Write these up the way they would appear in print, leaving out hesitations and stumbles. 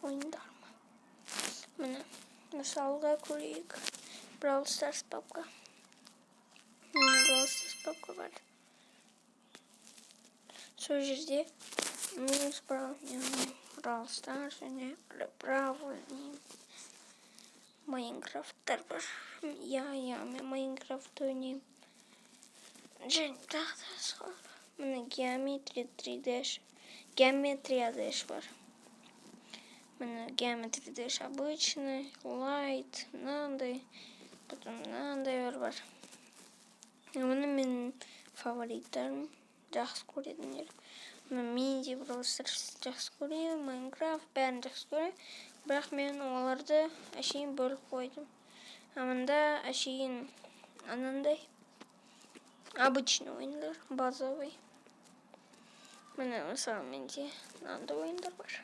ойындар mı? Mine misalga koyayım. Brawl Stars papka. Brawl Stars papka var. Сол жерде Brawl Stars және Bravo Майнкрафттар бар. Я мен Майнкрафт ойнаймын. Және тағы да басқа. Міне Geometry Dash бар. Міне Geometry Dash обычный, Light, мынандай, потом мынандай бар. Міне менің фавориттарым, жақсы көретіндер. Мини Brawl Stars жақсы көремін, Майнкрафт бәрін жақсы көремін. Бірақ мен оларды әшейін бөліп қойдым. Амында әшейін анандай обычный ойындар, базовый. Міне мысалы менде мынандай ойындар бар.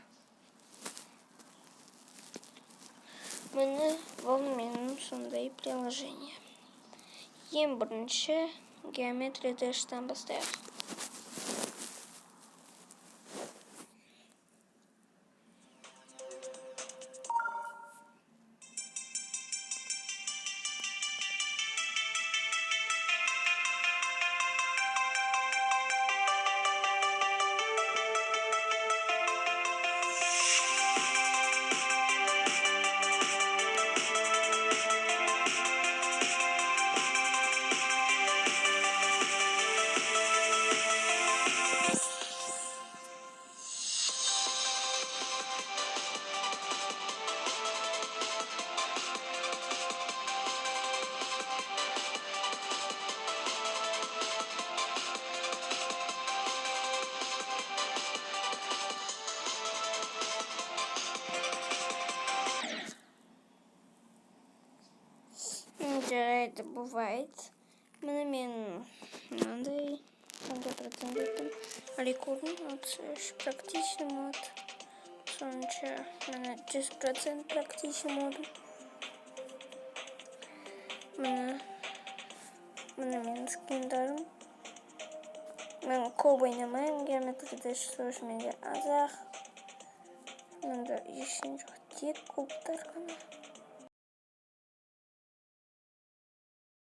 Міне бұл менің сондай приложение. Ең бірінші Geometry Dash'тан бастайық. Это бывает. Мен мынандай 100% еттім. Рекордный мод, практичный мод. Сонша 100% практичный мод. Міне менің скиндарым. Мен көп ойнамаймын, Geometry Dash тоже менде азақ. Мында ешін жоқ, тек кубтар ғана.